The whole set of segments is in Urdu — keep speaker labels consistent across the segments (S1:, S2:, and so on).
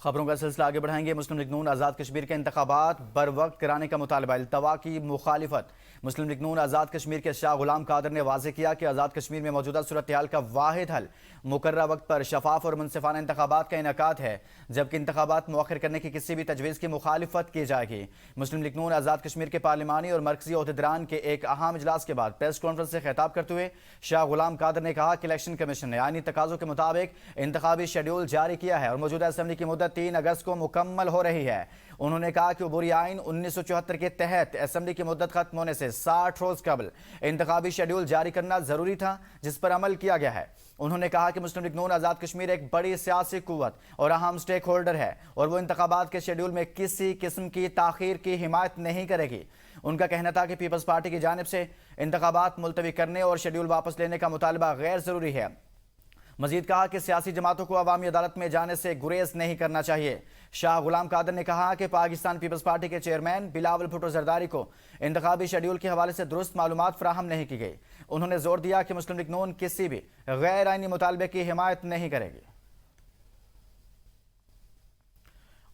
S1: خبروں کا سلسلہ آگے بڑھائیں گے۔ مسلم لیگ نون آزاد کشمیر کے انتخابات بر وقت کرانے کا مطالبہ، التوا کی مخالفت۔ مسلم لیگ نون آزاد کشمیر کے شاہ غلام قادر نے واضح کیا کہ آزاد کشمیر میں موجودہ صورتحال کا واحد حل مقررہ وقت پر شفاف اور منصفانہ انتخابات کا انعقاد ہے، جبکہ انتخابات مؤخر کرنے کی کسی بھی تجویز کی مخالفت کی جائے گی۔ مسلم لیگ نون آزاد کشمیر کے پارلیمانی اور مرکزی عہدیداران کے ایک اہم اجلاس کے بعد پریس کانفرنس سے خطاب کرتے ہوئے شاہ غلام قادر نے کہا کہ الیکشن کمیشن نے آئینی تقاضوں کے مطابق انتخابی شیڈول جاری کیا ہے اور موجودہ اسمبلی کی مدت 3 اگست کو مکمل ہو رہی ہے۔ انہوں نے کہا کہ عبوری آئین 1974 کے تحت اسمبلی کی مدت ختم ہونے سے 60 روز قبل انتخابی شیڈول جاری کرنا ضروری تھا، جس پر عمل کیا گیا ہے۔ انہوں نے کہا کہ مسلم لیگ نون آزاد کشمیر ایک بڑی سیاسی قوت اور اہم سٹیک ہولڈر ہے اور وہ انتخابات کے شیڈول میں کسی قسم کی تاخیر کی حمایت نہیں کرے گی۔ ان کا کہنا تھا کہ پیپلز پارٹی کی جانب سے انتخابات ملتوی کرنے اور شیڈول واپس لینے کا مطالبہ غیر ضروری ہے۔ مزید کہا کہ سیاسی جماعتوں کو عوامی عدالت میں جانے سے گریز نہیں کرنا چاہیے۔ شاہ غلام قادر نے کہا کہ پاکستان پیپلز پارٹی کے چیئرمین بلاول بھٹو زرداری کو انتخابی شیڈول کے حوالے سے درست معلومات فراہم نہیں کی گئی۔ انہوں نے زور دیا کہ مسلم لیگ نون کسی بھی غیر آئینی مطالبے کی حمایت نہیں کرے گی۔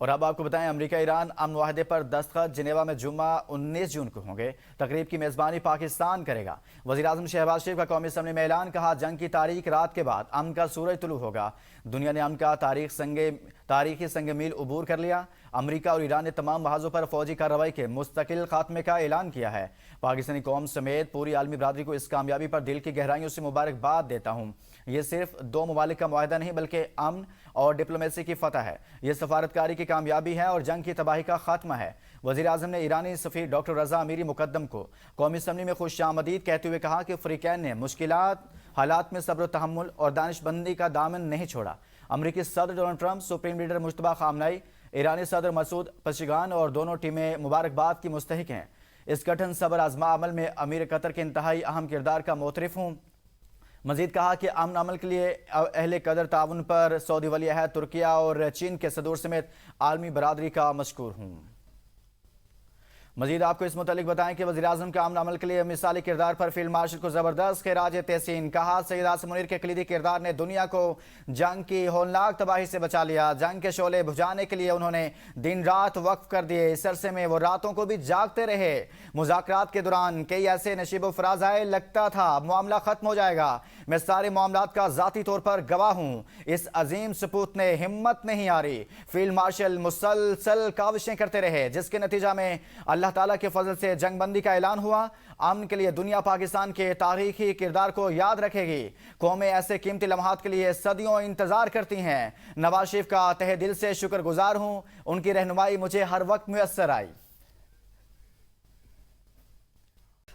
S1: اور اب آپ کو بتائیں، امریکہ ایران امن معاہدے پر دستخط جنیوا میں جمعہ 19 جون کو ہوں گے۔ تقریب کی میزبانی پاکستان کرے گا۔ وزیراعظم شہباز شریف کا قومی اسمبلی میں اعلان، کہا جنگ کی تاریک رات کے بعد امن کا سورج طلوع ہوگا۔ دنیا نے امن کا تاریخی سنگ میل عبور کر لیا۔ امریکہ اور ایران نے تمام محاذوں پر فوجی کارروائی کے مستقل خاتمے کا اعلان کیا ہے۔ پاکستانی قوم سمیت پوری عالمی برادری کو اس کامیابی پر دل کی گہرائیوں سے مبارکباد دیتا ہوں۔ یہ صرف 2 ممالک کا معاہدہ نہیں بلکہ امن اور ڈپلومیسی کی فتح ہے۔ یہ سفارتکاری کی کامیابی ہے اور جنگ کی تباہی کا خاتمہ ہے۔ وزیر اعظم نے ایرانی سفیر ڈاکٹر رضا امیری مقدم کو قومی اسمبلی میں خوش آمدید کہتے ہوئے کہا کہ فریقین نے مشکلات حالات میں صبر و تحمل اور دانش بندی کا دامن نہیں چھوڑا۔ امریکی صدر Donald Trump, supreme leader Mojtaba Khamenei, ایرانی صدر مسعود پزشکیان اور دونوں ٹیمیں مبارکباد کی مستحق ہیں۔ اس کٹھن صبر آزما عمل میں امیر قطر کے انتہائی اہم کردار کا معترف ہوں۔ مزید کہا کہ امن عمل کے لیے اہل قدر تعاون پر سعودی ولی عہد ترکیہ اور چین کے صدور سمیت عالمی برادری کا مشکور ہوں۔ مزید آپ کو اس متعلق بتائیں کہ وزیراعظم کا امن عمل کے لیے مثالی کردار پر فیلڈ مارشل کو زبردست خراج تحسین۔ کہا سید عاصم منیر کے کلیدی کردار نے دنیا کو جنگ کی ہولناک تباہی سے بچا لیا۔ جنگ کے شعلے بجھانے کے لیے انہوں نے دن رات وقف کر دیے۔ اس عرصے میں وہ راتوں کو بھی جاگتے رہے۔ مذاکرات کے دوران کئی ایسے نشیب و فراز آئے، لگتا تھا معاملہ ختم ہو جائے گا۔ میں سارے معاملات کا ذاتی طور پر گواہ ہوں۔ اس عظیم سپوت نے ہمت نہیں ہاری۔ فیلڈ مارشل مسلسل کاوشیں کرتے رہے، جس کے نتیجہ میں اللہ تعالیٰ کے فضل سے جنگ بندی کا اعلان ہوا۔ امن کے لیے دنیا پاکستان کے تاریخی کردار کو یاد رکھے گی۔ قومیں ایسے قیمتی لمحات کے لیے صدیوں انتظار کرتی ہیں۔ نواز شریف کا تہہ دل سے شکر گزار ہوں، ان کی رہنمائی مجھے ہر وقت میسر آئی۔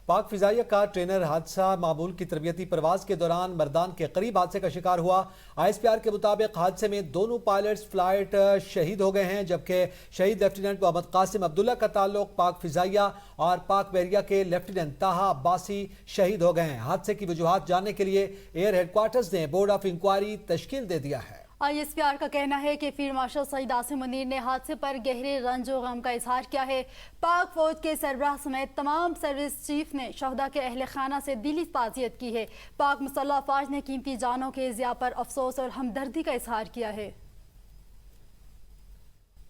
S2: پاک فضائیہ کا ٹرینر حادثہ معمول کی تربیتی پرواز کے دوران مردان کے قریب حادثے کا شکار ہوا۔ ISPR کے مطابق حادثے میں دونوں پائلٹس فلائٹ شہید ہو گئے ہیں، جبکہ شہید لیفٹیننٹ محمد قاسم عبداللہ کا تعلق پاک فضائیہ اور پاک بحریہ کے لیفٹیننٹ طاہا عباسی شہید ہو گئے ہیں۔ حادثے کی وجوہات جاننے کے لیے ایئر ہیڈ کوارٹرز نے بورڈ آف انکوائری تشکیل دے دیا ہے۔
S3: ISPR کا کہنا ہے کہ فیلڈ مارشل سید عاصم منیر نے حادثے پر گہرے رنج و غم کا اظہار کیا ہے۔ پاک فوج کے سربراہ سمیت تمام سروس چیف نے شہداء کے اہل خانہ سے دلی تعزیت کی ہے۔ پاک مسلح افواج نے قیمتی جانوں کے ضیاع پر افسوس اور ہمدردی کا اظہار کیا ہے۔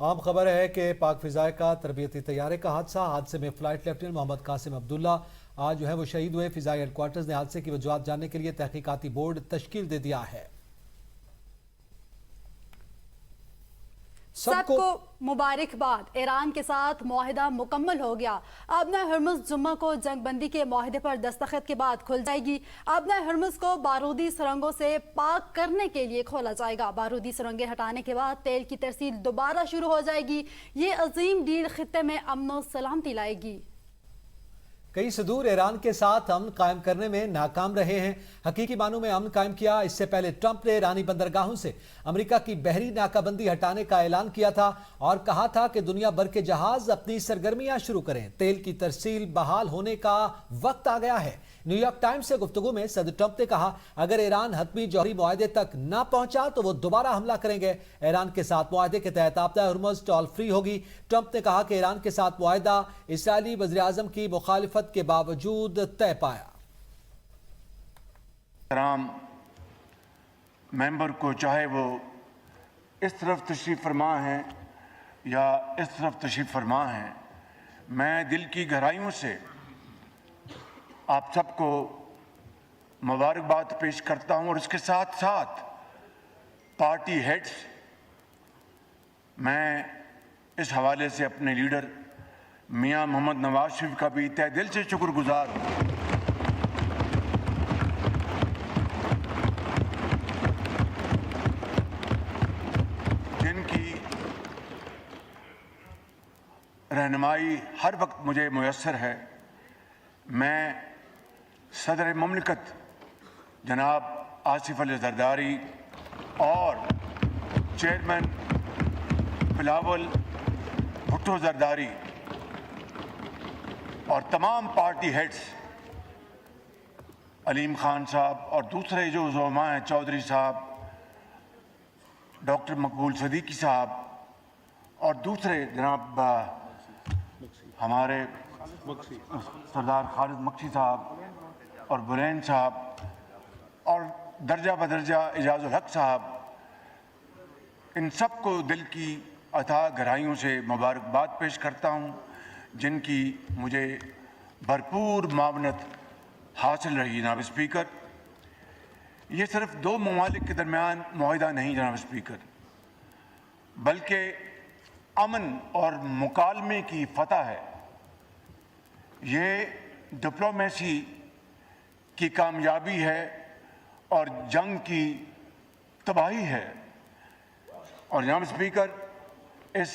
S2: عام خبر ہے کہ پاک فضائیہ کا تربیتی طیارے کا حادثے میں فلائٹ لیفٹیننٹ محمد قاسم عبداللہ آج وہ شہید ہوئے۔ فضائی ہیڈ کوارٹرز نے حادثے کی وجوہات جاننے کے لیے تحقیقاتی بورڈ تشکیل دے دیا ہے۔
S3: سب کو مبارکباد، ایران کے ساتھ معاہدہ مکمل ہو گیا۔ آبنہ ہرمز جمعہ کو جنگ بندی کے معاہدے پر دستخط کے بعد کھل جائے گی۔ آبنہ ہرمز کو بارودی سرنگوں سے پاک کرنے کے لیے کھولا جائے گا۔ بارودی سرنگیں ہٹانے کے بعد تیل کی ترسیل دوبارہ شروع ہو جائے گی۔ یہ عظیم ڈیل خطے میں امن و سلامتی لائے گی۔
S2: کئی صدور ایران کے ساتھ امن قائم کرنے میں ناکام رہے ہیں۔ حقیقی معنوں میں امن قائم کیا۔ اس سے پہلے ٹرمپ نے ایرانی بندرگاہوں سے امریکہ کی بحری ناکہ بندی ہٹانے کا اعلان کیا تھا اور کہا تھا کہ دنیا بھر کے جہاز اپنی سرگرمیاں شروع کریں۔ تیل کی ترسیل بحال ہونے کا وقت آ گیا ہے۔ نیو یارک ٹائمز سے گفتگو میں صدر ٹرمپ نے کہا اگر ایران حتمی جوہری معاہدے تک نہ پہنچا تو وہ دوبارہ حملہ کریں گے۔ ایران کے ساتھ معاہدے کے تحت آبدہ ہرمز ٹول فری ہوگی۔ ٹرمپ نے کہا کہ ایران کے ساتھ معاہدہ اسرائیلی وزیراعظم کی مخالفت کے باوجود طے پایا۔
S4: تمام ممبر کو چاہے وہ اس طرف تشریف فرما ہیں یا اس طرف تشریف فرما ہیں، میں دل کی گہرائیوں سے آپ سب کو مبارکباد پیش کرتا ہوں، اور اس کے ساتھ ساتھ پارٹی ہیڈز، میں اس حوالے سے اپنے لیڈر میاں محمد نواز شریف کا بھی تہ دل سے شکر گزار ہوں، جن کی رہنمائی ہر وقت مجھے میسر ہے۔ میں صدر مملکت جناب آصف علی زرداری اور چیئرمین بلاول بھٹو زرداری اور تمام پارٹی ہیڈز، علیم خان صاحب اور دوسرے جو زعماء ہیں، چودھری صاحب، ڈاکٹر مقبول صدیقی صاحب اور دوسرے جناب ہمارے سردار خالد مکسی صاحب اور برین صاحب اور درجہ بدرجہ اعجاز الحق صاحب، ان سب کو دل کی اتھاہ گہرائیوں سے مبارکباد پیش کرتا ہوں، جن کی مجھے بھرپور معاونت حاصل رہی۔ جناب اسپیکر، یہ صرف دو ممالک کے درمیان معاہدہ نہیں جناب اسپیکر، بلکہ امن اور مکالمے کی فتح ہے۔ یہ ڈپلومیسی کی کامیابی ہے اور جنگ کی تباہی ہے۔ اور جناب اسپیکر، اس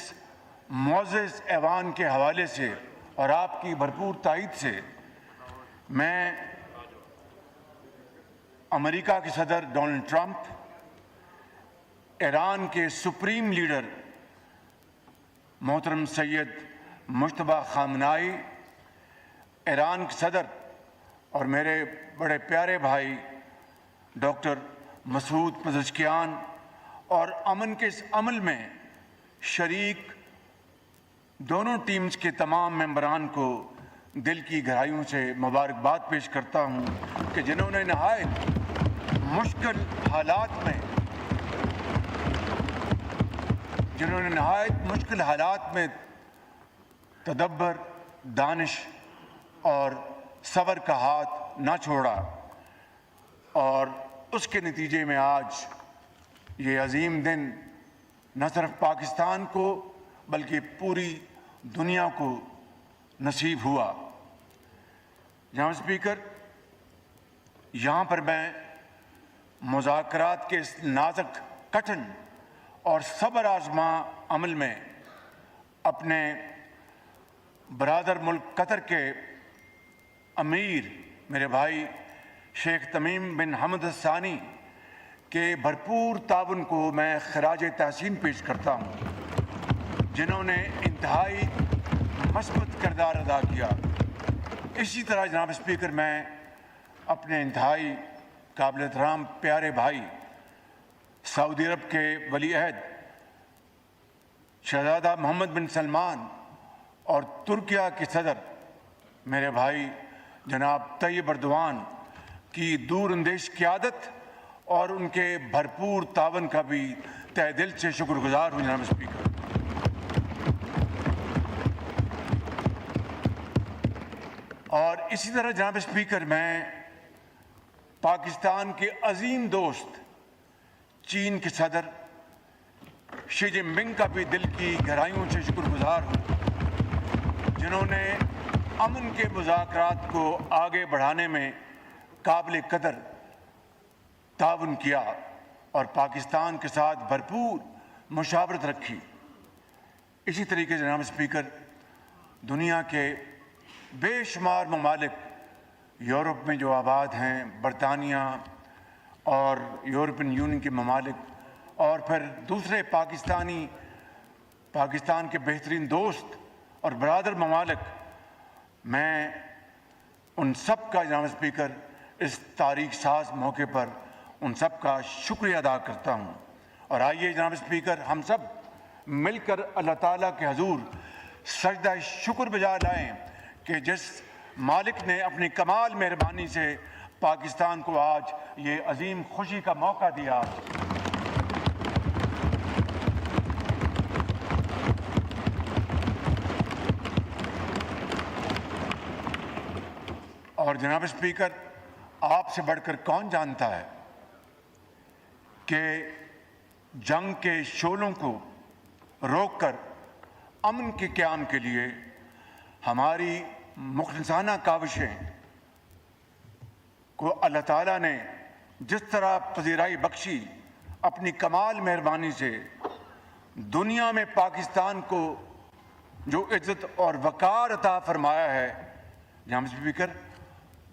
S4: معزز ایوان کے حوالے سے اور آپ کی بھرپور تائید سے میں امریکہ کے صدر ڈونلڈ ٹرمپ، ایران کے سپریم لیڈر محترم سید مجتبی خامنائی، ایران کے صدر اور میرے بڑے پیارے بھائی ڈاکٹر مسعود پزشکیان اور امن کے اس عمل میں شریک دونوں ٹیمز کے تمام ممبران کو دل کی گہرائیوں سے مبارکباد پیش کرتا ہوں کہ جنہوں نے نہایت مشکل حالات میں تدبر، دانش اور صبر کا ہاتھ نہ چھوڑا، اور اس کے نتیجے میں آج یہ عظیم دن نہ صرف پاکستان کو بلکہ پوری دنیا کو نصیب ہوا۔ جناب اسپیکر، یہاں پر میں مذاکرات کے اس نازک، کٹھن اور صبر آزما عمل میں اپنے برادر ملک قطر کے امیر میرے بھائی شیخ تمیم بن حمد الثانی کے بھرپور تعاون کو میں خراج تحسین پیش کرتا ہوں، جنہوں نے انتہائی مثبت کردار ادا کیا۔ اسی طرح جناب اسپیکر، میں اپنے انتہائی قابل احترام پیارے بھائی سعودی عرب کے ولی عہد شہزادہ محمد بن سلمان اور ترکیہ کے صدر میرے بھائی جناب طیب اردوان کی دور اندیش قیادت اور ان کے بھرپور تعاون کا بھی تہ دل سے شکر گزار ہوں۔ جناب اسپیکر، اور اسی طرح جناب اسپیکر، میں پاکستان کے عظیم دوست چین کے صدر شی جن پنگ کا بھی دل کی گہرائیوں سے شکر گزار ہوں، جنہوں نے امن کے مذاکرات کو آگے بڑھانے میں قابل قدر تعاون کیا اور پاکستان کے ساتھ بھرپور مشاورت رکھی۔ اسی طریقے سے جناب اسپیکر، دنیا کے بے شمار ممالک یورپ میں جو آباد ہیں، برطانیہ اور یورپین یونین کے ممالک اور پھر دوسرے پاکستان کے بہترین دوست اور برادر ممالک، میں ان سب کا جناب اسپیکر اس تاریخ ساز موقع پر ان سب کا شکریہ ادا کرتا ہوں۔ اور آئیے جناب اسپیکر، ہم سب مل کر اللہ تعالیٰ کے حضور سجدہ شکر بجا لائیں کہ جس مالک نے اپنی کمال مہربانی سے پاکستان کو آج یہ عظیم خوشی کا موقع دیا۔ اور جناب اسپیکر، آپ سے بڑھ کر کون جانتا ہے کہ جنگ کے شعلوں کو روک کر امن کے قیام کے لیے ہماری مخلصانہ کاوشیں کو اللہ تعالیٰ نے جس طرح پذیرائی بخشی، اپنی کمال مہربانی سے دنیا میں پاکستان کو جو عزت اور وقار عطا فرمایا ہے، جناب اسپیکر،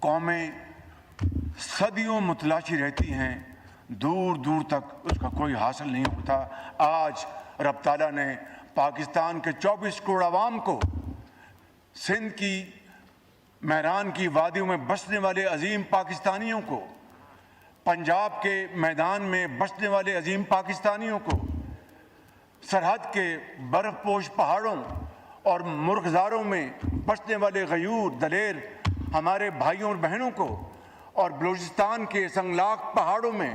S4: قومیں صدیوں متلاشی رہتی ہیں، دور دور تک اس کا کوئی حاصل نہیں ہوتا۔ آج رب تعالیٰ نے پاکستان کے 24 کروڑ عوام کو، سندھ کی میران کی وادیوں میں بسنے والے عظیم پاکستانیوں کو، پنجاب کے میدان میں بسنے والے عظیم پاکستانیوں کو، سرحد کے برف پوش پہاڑوں اور مرغزاروں میں بسنے والے غیور دلیر ہمارے بھائیوں اور بہنوں کو، اور بلوچستان کے سنگلاخ پہاڑوں میں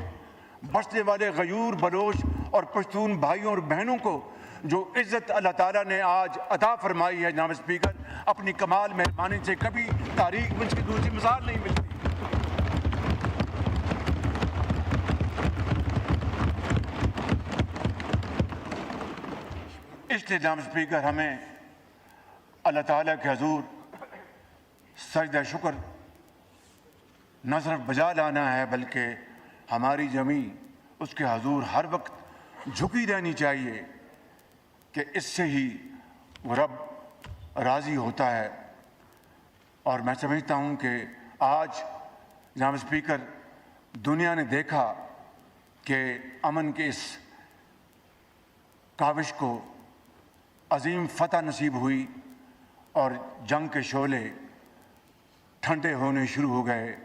S4: بسنے والے غیور بلوچ اور پشتون بھائیوں اور بہنوں کو جو عزت اللہ تعالیٰ نے آج عطا فرمائی ہے، جناب اسپیکر، اپنی کمال مہربانی سے کبھی تاریخ میں اس کی دوسری مثال نہیں ملتی۔ اس لیے جناب اسپیکر، ہمیں اللہ تعالیٰ کے حضور سجدہ شکر نہ صرف بجا لانا ہے، بلکہ ہماری زمین اس کے حضور ہر وقت جھکی رہنی چاہیے کہ اس سے ہی وہ رب راضی ہوتا ہے۔ اور میں سمجھتا ہوں کہ آج جناب اسپیکر، دنیا نے دیکھا کہ امن کے اس کاوش کو عظیم فتح نصیب ہوئی اور جنگ کے شعلے ٹھنڈے ہونے شروع ہو گئے۔